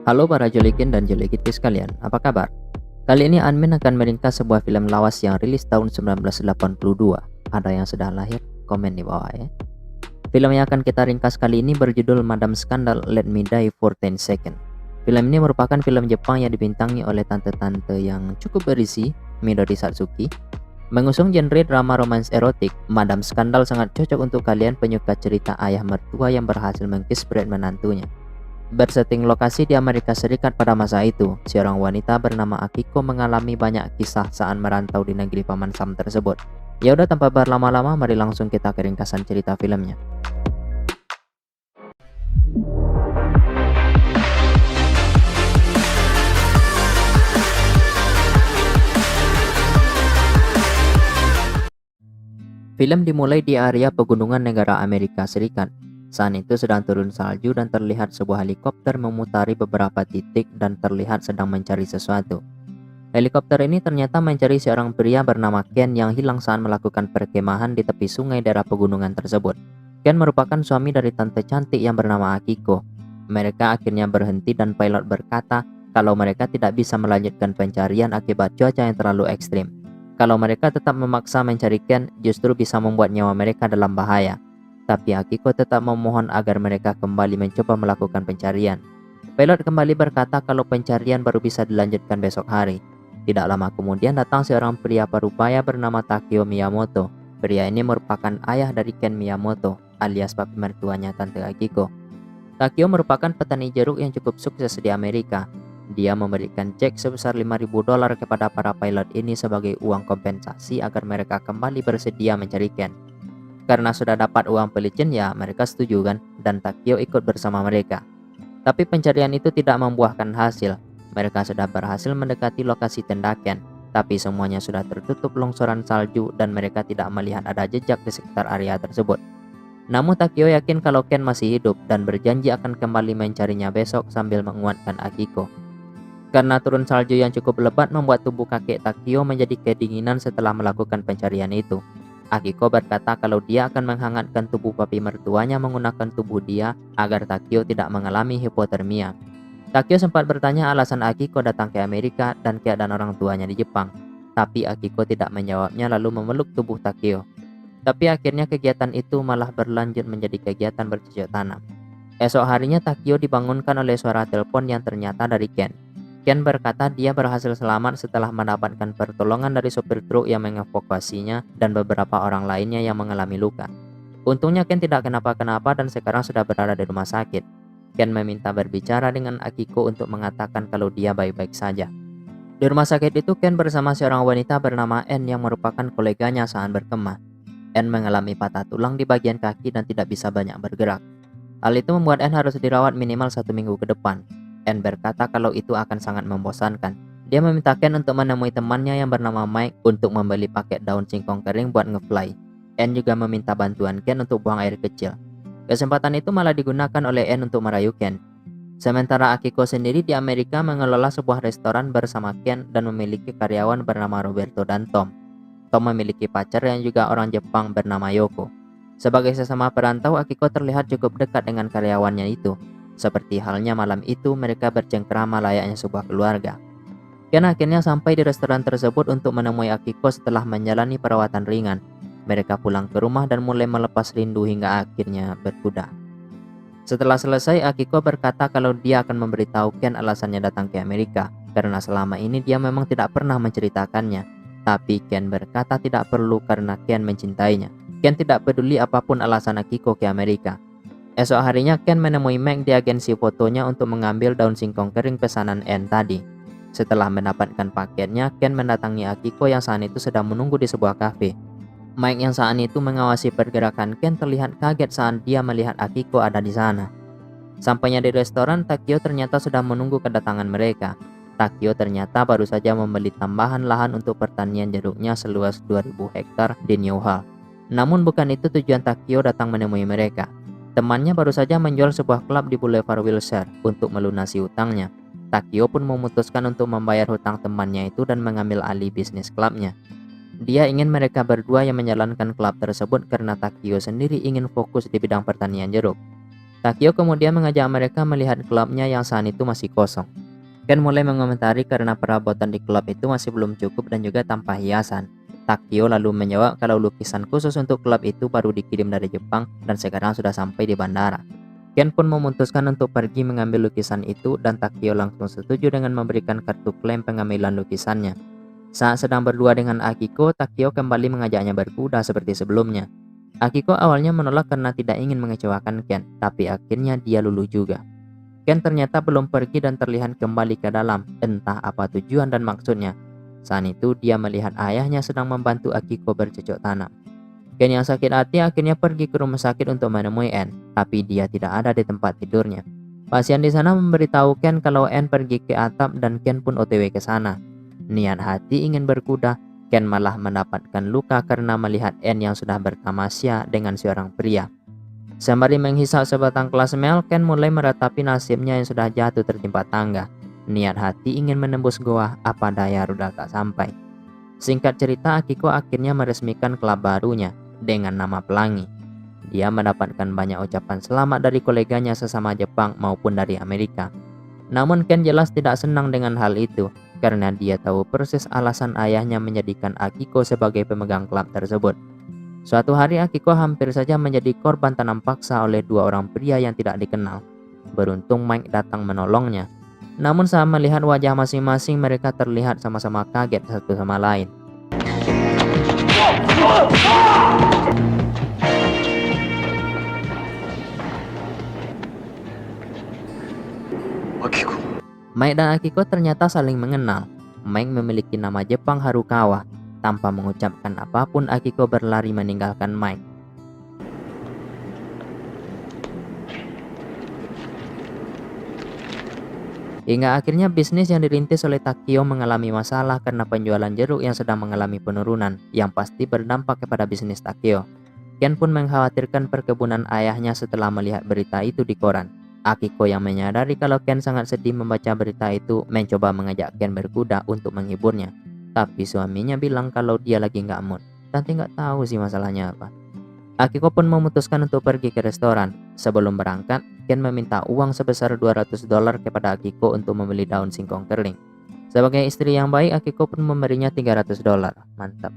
Halo para jolikin dan jolikitis sekalian, apa kabar? Kali ini admin akan meringkas sebuah film lawas yang rilis tahun 1982. Ada yang sudah lahir? Komen di bawah ya. Film yang akan kita ringkas kali ini berjudul Madam Scandal Let Me Die for 10 Seconds. Film ini merupakan film Jepang yang dibintangi oleh tante-tante yang cukup berisi, Midori Satsuki. Mengusung genre drama romance erotik, Madam Scandal sangat cocok untuk kalian penyuka cerita ayah mertua yang berhasil mengkisbret menantunya. Bersetting lokasi di Amerika Serikat pada masa itu, seorang wanita bernama Akiko mengalami banyak kisah saat merantau di negeri Paman Sam tersebut. Ya udah, tanpa berlama-lama, mari langsung kita ke ringkasan cerita filmnya. Film dimulai di area pegunungan negara Amerika Serikat. Saat itu sedang turun salju dan terlihat sebuah helikopter memutari beberapa titik dan terlihat sedang mencari sesuatu. Helikopter ini ternyata mencari seorang pria bernama Ken yang hilang saat melakukan perkemahan di tepi sungai daerah pegunungan tersebut. Ken merupakan suami dari tante cantik yang bernama Akiko. Mereka akhirnya berhenti dan pilot berkata kalau mereka tidak bisa melanjutkan pencarian akibat cuaca yang terlalu ekstrim. Kalau mereka tetap memaksa mencari Ken, justru bisa membuat nyawa mereka dalam bahaya. Tapi Akiko tetap memohon agar mereka kembali mencoba melakukan pencarian. Pilot kembali berkata kalau pencarian baru bisa dilanjutkan besok hari. Tidak lama kemudian datang seorang pria parubaya bernama Takeo Miyamoto. Pria ini merupakan ayah dari Ken Miyamoto, alias papi mertuanya tante Akiko. Takeo merupakan petani jeruk yang cukup sukses di Amerika. Dia memberikan cek sebesar $5.000 kepada para pilot ini sebagai uang kompensasi agar mereka kembali bersedia mencari Ken. Karena sudah dapat uang pelicin, ya mereka setuju kan, dan Takeo ikut bersama mereka. Tapi pencarian itu tidak membuahkan hasil. Mereka sudah berhasil mendekati lokasi tenda Ken, tapi semuanya sudah tertutup longsoran salju dan mereka tidak melihat ada jejak di sekitar area tersebut. Namun Takeo yakin kalau Ken masih hidup dan berjanji akan kembali mencarinya besok sambil menguatkan Akiko. Karena turun salju yang cukup lebat membuat tubuh kakek Takeo menjadi kedinginan setelah melakukan pencarian itu. Akiko berkata kalau dia akan menghangatkan tubuh papi mertuanya menggunakan tubuh dia agar Takeo tidak mengalami hipotermia. Takeo sempat bertanya alasan Akiko datang ke Amerika dan keadaan orang tuanya di Jepang. Tapi Akiko tidak menjawabnya lalu memeluk tubuh Takeo. Tapi akhirnya kegiatan itu malah berlanjut menjadi kegiatan bercocok tanam. Esok harinya Takeo dibangunkan oleh suara telepon yang ternyata dari Ken. Ken berkata dia berhasil selamat setelah mendapatkan pertolongan dari sopir truk yang mengevakuasinya dan beberapa orang lainnya yang mengalami luka. Untungnya Ken tidak kenapa-kenapa dan sekarang sudah berada di rumah sakit. Ken meminta berbicara dengan Akiko untuk mengatakan kalau dia baik-baik saja. Di rumah sakit itu Ken bersama seorang wanita bernama Anne yang merupakan koleganya saat berkemah. Anne mengalami patah tulang di bagian kaki dan tidak bisa banyak bergerak. Hal itu membuat Anne harus dirawat minimal 1 minggu ke depan. Anne berkata kalau itu akan sangat membosankan. Dia meminta Ken untuk menemui temannya yang bernama Mike untuk membeli paket daun singkong kering buat ngefly. Anne juga meminta bantuan Ken untuk buang air kecil. Kesempatan itu malah digunakan oleh Anne untuk merayu Ken. Sementara Akiko sendiri di Amerika mengelola sebuah restoran bersama Ken dan memiliki karyawan bernama Roberto dan Tom. Tom memiliki pacar yang juga orang Jepang bernama Yoko. Sebagai sesama perantau, Akiko terlihat cukup dekat dengan karyawannya itu. Seperti halnya malam itu mereka bercengkrama layaknya sebuah keluarga. Ken akhirnya sampai di restoran tersebut untuk menemui Akiko setelah menjalani perawatan ringan. Mereka pulang ke rumah dan mulai melepas rindu hingga akhirnya berkuda. Setelah selesai, Akiko berkata kalau dia akan memberitahu Ken alasannya datang ke Amerika, karena selama ini dia memang tidak pernah menceritakannya. Tapi Ken berkata tidak perlu karena Ken mencintainya. Ken tidak peduli apapun alasan Akiko ke Amerika. Esok harinya Ken menemui Meg di agensi fotonya untuk mengambil daun singkong kering pesanan Anne tadi. Setelah mendapatkan paketnya, Ken mendatangi Akiko yang saat itu sedang menunggu di sebuah kafe. Mike yang saat itu mengawasi pergerakan Ken terlihat kaget saat dia melihat Akiko ada di sana. Sampainya di restoran, Takeo ternyata sudah menunggu kedatangan mereka. Takeo ternyata baru saja membeli tambahan lahan untuk pertanian jeruknya seluas 2000 hektar di New Hall. Namun bukan itu tujuan Takeo datang menemui mereka. Temannya baru saja menjual sebuah klub di Boulevard Wilshire untuk melunasi hutangnya. Takeo pun memutuskan untuk membayar hutang temannya itu dan mengambil alih bisnis klubnya. Dia ingin mereka berdua yang menjalankan klub tersebut karena Takeo sendiri ingin fokus di bidang pertanian jeruk. Takio kemudian mengajak mereka melihat klubnya yang saat itu masih kosong. Ken mulai mengomentari karena perabotan di klub itu masih belum cukup dan juga tanpa hiasan. Takio lalu menjawab kalau lukisan khusus untuk klub itu baru dikirim dari Jepang dan sekarang sudah sampai di bandara. Ken pun memutuskan untuk pergi mengambil lukisan itu dan Takio langsung setuju dengan memberikan kartu klaim pengambilan lukisannya. Saat sedang berdua dengan Akiko, Takio kembali mengajaknya berkuda seperti sebelumnya. Akiko awalnya menolak karena tidak ingin mengecewakan Ken, tapi akhirnya dia luluh juga. Ken ternyata belum pergi dan terlihat kembali ke dalam, entah apa tujuan dan maksudnya. Saat itu dia melihat ayahnya sedang membantu Akiko bercocok tanam. Ken yang sakit hati akhirnya pergi ke rumah sakit untuk menemui Anne, tapi dia tidak ada di tempat tidurnya. Pasien di sana memberitahu Ken kalau Anne pergi ke atap dan Ken pun OTW ke sana. Niat hati ingin berkuda, Ken malah mendapatkan luka karena melihat Anne yang sudah bertamasya dengan seorang pria. Sembari menghisap sebatang klasmel, Ken mulai meratapi nasibnya yang sudah jatuh tertimpa tangga. Niat hati ingin menembus goa, apa daya rudal tak sampai. Singkat cerita, Akiko akhirnya meresmikan klub barunya dengan nama Pelangi. Dia mendapatkan banyak ucapan selamat dari koleganya sesama Jepang maupun dari Amerika. Namun Ken jelas tidak senang dengan hal itu, karena dia tahu persis alasan ayahnya menjadikan Akiko sebagai pemegang klub tersebut. Suatu hari Akiko hampir saja menjadi korban tanam paksa oleh dua orang pria yang tidak dikenal. Beruntung Mike datang menolongnya. Namun saat melihat wajah masing-masing, mereka terlihat sama-sama kaget satu sama lain. Akiko. Mike dan Akiko ternyata saling mengenal. Mike memiliki nama Jepang Harukawa. Tanpa mengucapkan apapun, Akiko berlari meninggalkan Mike. Hingga akhirnya bisnis yang dirintis oleh Takio mengalami masalah karena penjualan jeruk yang sedang mengalami penurunan, yang pasti berdampak kepada bisnis Takio. Ken pun mengkhawatirkan perkebunan ayahnya setelah melihat berita itu di koran. Akiko yang menyadari kalau Ken sangat sedih membaca berita itu mencoba mengajak Ken berkuda untuk menghiburnya. Tapi suaminya bilang kalau dia lagi nggak mood. Tante nggak tahu sih masalahnya apa. Akiko pun memutuskan untuk pergi ke restoran. Sebelum berangkat, Ken meminta uang sebesar $200 kepada Akiko untuk membeli daun singkong kering. Sebagai istri yang baik, Akiko pun memberinya $300. Mantap.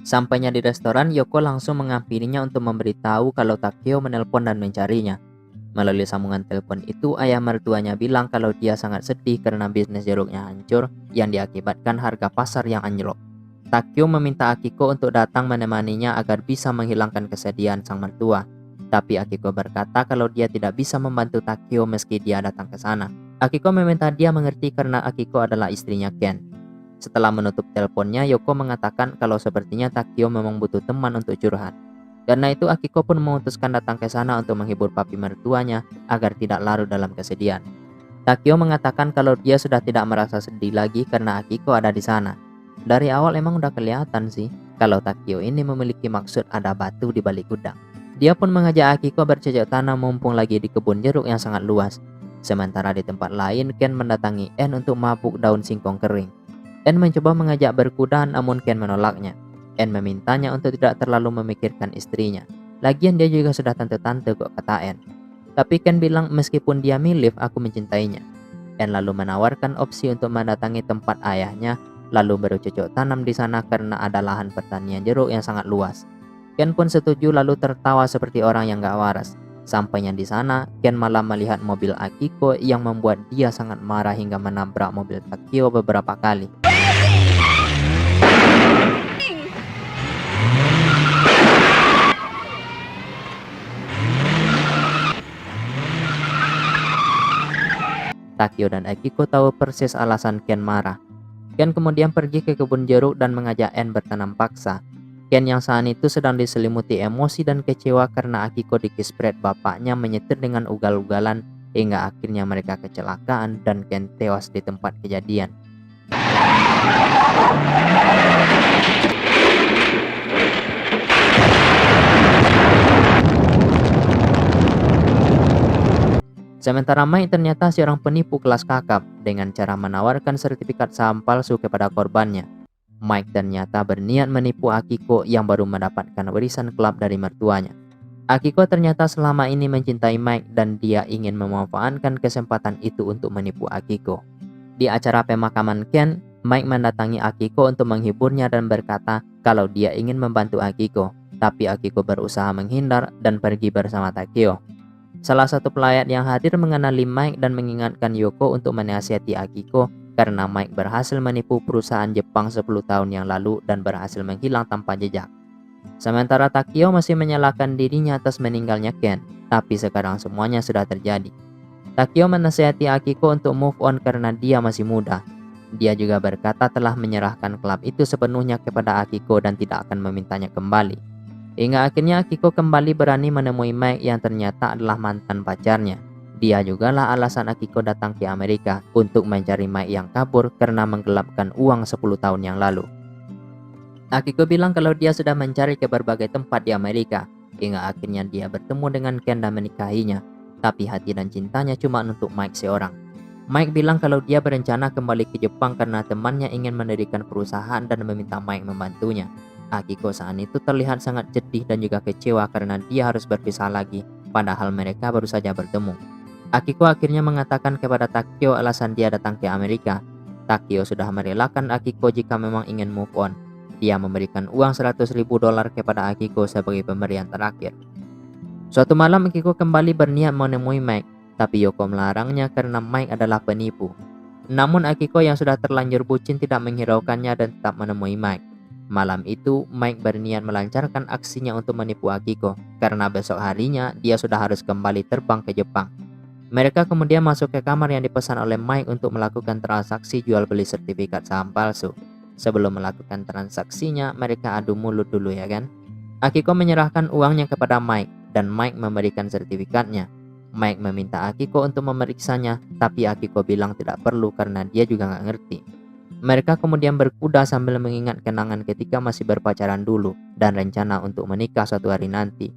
Sampainya di restoran, Yoko langsung menghampirinya untuk memberitahu kalau Takio menelpon dan mencarinya. Melalui sambungan telepon itu, ayah mertuanya bilang kalau dia sangat sedih karena bisnis jeruknya hancur yang diakibatkan harga pasar yang anjlok. Takio meminta Akiko untuk datang menemaninya agar bisa menghilangkan kesedihan sang mertua. Tapi Akiko berkata kalau dia tidak bisa membantu Takio meski dia datang ke sana. Akiko meminta dia mengerti karena Akiko adalah istrinya Ken. Setelah menutup teleponnya, Yoko mengatakan kalau sepertinya Takio memang butuh teman untuk curhat. Karena itu Akiko pun memutuskan datang ke sana untuk menghibur papi mertuanya agar tidak larut dalam kesedihan. Takio mengatakan kalau dia sudah tidak merasa sedih lagi karena Akiko ada di sana. Dari awal emang udah kelihatan sih kalau Takio ini memiliki maksud ada batu di balik gudang. Dia pun mengajak Akiko bercocok tanam mumpung lagi di kebun jeruk yang sangat luas. Sementara di tempat lain, Ken mendatangi Anne untuk mabuk daun singkong kering. Anne mencoba mengajak berkuda namun Ken menolaknya. Anne memintanya untuk tidak terlalu memikirkan istrinya. Lagian dia juga sudah tante-tante kok, kata Anne. Tapi Ken bilang meskipun dia milif, aku mencintainya. Anne lalu menawarkan opsi untuk mendatangi tempat ayahnya, lalu bercocok tanam di sana karena ada lahan pertanian jeruk yang sangat luas. Ken pun setuju lalu tertawa seperti orang yang gak waras. Sampainya di sana, Ken malah melihat mobil Akiko yang membuat dia sangat marah hingga menabrak mobil Takio beberapa kali. Takio dan Akiko tahu persis alasan Ken marah. Ken kemudian pergi ke kebun jeruk dan mengajak Anne bertanam paksa. Ken yang saat itu sedang diselimuti emosi dan kecewa karena Akiko dikispret bapaknya menyetir dengan ugal-ugalan hingga akhirnya mereka kecelakaan dan Ken tewas di tempat kejadian. Sementara Mike ternyata seorang penipu kelas kakap dengan cara menawarkan sertifikat saham palsu kepada korbannya. Mike ternyata berniat menipu Akiko yang baru mendapatkan warisan klub dari mertuanya. Akiko ternyata selama ini mencintai Mike dan dia ingin memanfaatkan kesempatan itu untuk menipu Akiko. Di acara pemakaman Ken, Mike mendatangi Akiko untuk menghiburnya dan berkata kalau dia ingin membantu Akiko, tapi Akiko berusaha menghindar dan pergi bersama Takeo. Salah satu pelayat yang hadir mengenali Mike dan mengingatkan Yoko untuk menasihati Akiko karena Mike berhasil menipu perusahaan Jepang 10 tahun yang lalu dan berhasil menghilang tanpa jejak. Sementara Takeo masih menyalahkan dirinya atas meninggalnya Ken, tapi sekarang semuanya sudah terjadi. Takeo menasihati Akiko untuk move on karena dia masih muda. Dia juga berkata telah menyerahkan klub itu sepenuhnya kepada Akiko dan tidak akan memintanya kembali. Hingga akhirnya Akiko kembali berani menemui Mike yang ternyata adalah mantan pacarnya. Dia jugalah alasan Akiko datang ke Amerika untuk mencari Mike yang kabur karena menggelapkan uang 10 tahun yang lalu. Akiko bilang kalau dia sudah mencari ke berbagai tempat di Amerika, hingga akhirnya dia bertemu dengan Ken dan menikahinya. Tapi hati dan cintanya cuma untuk Mike seorang. Mike bilang kalau dia berencana kembali ke Jepang karena temannya ingin mendirikan perusahaan dan meminta Mike membantunya. Akiko saat itu terlihat sangat sedih dan juga kecewa karena dia harus berpisah lagi, padahal mereka baru saja bertemu. Akiko akhirnya mengatakan kepada Takeo alasan dia datang ke Amerika. Takeo sudah merelakan Akiko jika memang ingin move on. Dia memberikan uang $100.000 kepada Akiko sebagai pemberian terakhir. Suatu malam Akiko kembali berniat menemui Mike, tapi Yoko melarangnya karena Mike adalah penipu. Namun Akiko yang sudah terlanjur bucin tidak menghiraukannya dan tetap menemui Mike. Malam itu Mike berniat melancarkan aksinya untuk menipu Akiko karena besok harinya dia sudah harus kembali terbang ke Jepang. Mereka kemudian masuk ke kamar yang dipesan oleh Mike untuk melakukan transaksi jual beli sertifikat saham palsu. Sebelum melakukan transaksinya, mereka adu mulut dulu ya kan. Akiko menyerahkan uangnya kepada Mike dan Mike memberikan sertifikatnya. Mike meminta Akiko untuk memeriksanya, tapi Akiko bilang tidak perlu karena dia juga nggak ngerti. Mereka kemudian berkuda sambil mengingat kenangan ketika masih berpacaran dulu dan rencana untuk menikah suatu hari nanti.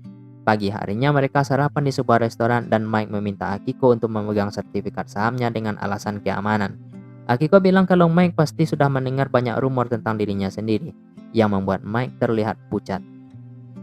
Pagi harinya mereka sarapan di sebuah restoran dan Mike meminta Akiko untuk memegang sertifikat sahamnya dengan alasan keamanan. Akiko bilang kalau Mike pasti sudah mendengar banyak rumor tentang dirinya sendiri, yang membuat Mike terlihat pucat.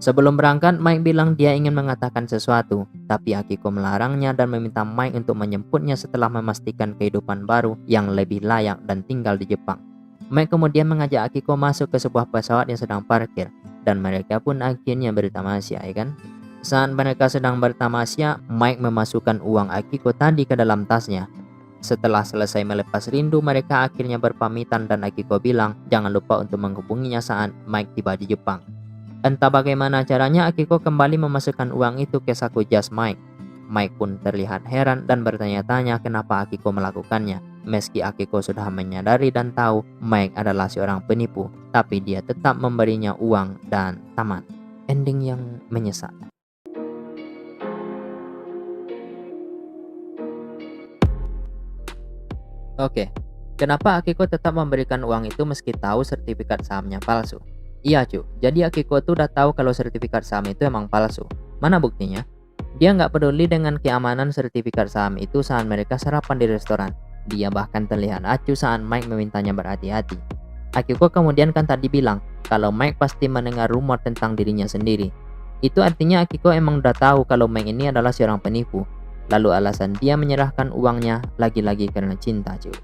Sebelum berangkat, Mike bilang dia ingin mengatakan sesuatu, tapi Akiko melarangnya dan meminta Mike untuk menjemputnya setelah memastikan kehidupan baru yang lebih layak dan tinggal di Jepang. Mike kemudian mengajak Akiko masuk ke sebuah pesawat yang sedang parkir, dan mereka pun akhirnya bertamasya, ya kan? Saat mereka sedang bertamasya, Mike memasukkan uang Akiko tadi ke dalam tasnya. Setelah selesai melepas rindu, mereka akhirnya berpamitan dan Akiko bilang jangan lupa untuk menghubunginya saat Mike tiba di Jepang. Entah bagaimana caranya Akiko kembali memasukkan uang itu ke saku jas Mike. Mike pun terlihat heran dan bertanya-tanya kenapa Akiko melakukannya. Meski Akiko sudah menyadari dan tahu Mike adalah seorang penipu, tapi dia tetap memberinya uang dan tamat. Ending yang menyesatkan. Oke, kenapa Akiko tetap memberikan uang itu meski tahu sertifikat sahamnya palsu? Iya cu, jadi Akiko tuh udah tahu kalau sertifikat saham itu emang palsu. Mana buktinya? Dia nggak peduli dengan keamanan sertifikat saham itu saat mereka sarapan di restoran. Dia bahkan terlihat acuh saat Mike memintanya berhati-hati. Akiko kemudian kan tadi bilang kalau Mike pasti mendengar rumor tentang dirinya sendiri. Itu artinya Akiko emang udah tahu kalau Mike ini adalah seorang penipu. Lalu alasan dia menyerahkan uangnya lagi-lagi karena cinta cuy.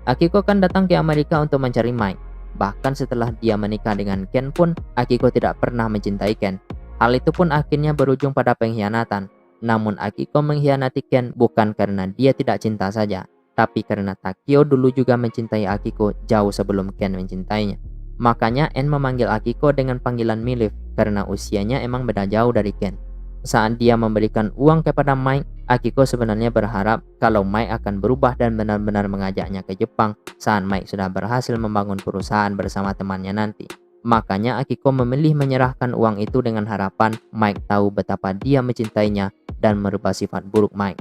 Akiko kan datang ke Amerika untuk mencari Mike. Bahkan setelah dia menikah dengan Ken pun, Akiko tidak pernah mencintai Ken. Hal itu pun akhirnya berujung pada pengkhianatan. Namun Akiko mengkhianati Ken bukan karena dia tidak cinta saja, tapi karena Takeo dulu juga mencintai Akiko jauh sebelum Ken mencintainya. Makanya En memanggil Akiko dengan panggilan Milif karena usianya emang beda jauh dari Ken. Saat dia memberikan uang kepada Mike, Akiko sebenarnya berharap kalau Mike akan berubah dan benar-benar mengajaknya ke Jepang saat Mike sudah berhasil membangun perusahaan bersama temannya nanti. Makanya Akiko memilih menyerahkan uang itu dengan harapan Mike tahu betapa dia mencintainya dan merubah sifat buruk Mike.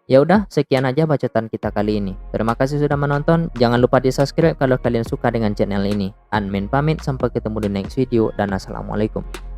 Ya udah, sekian aja bacotan kita kali ini. Terima kasih sudah menonton. Jangan lupa di-subscribe kalau kalian suka dengan channel ini. Admin pamit, sampai ketemu di next video dan assalamualaikum.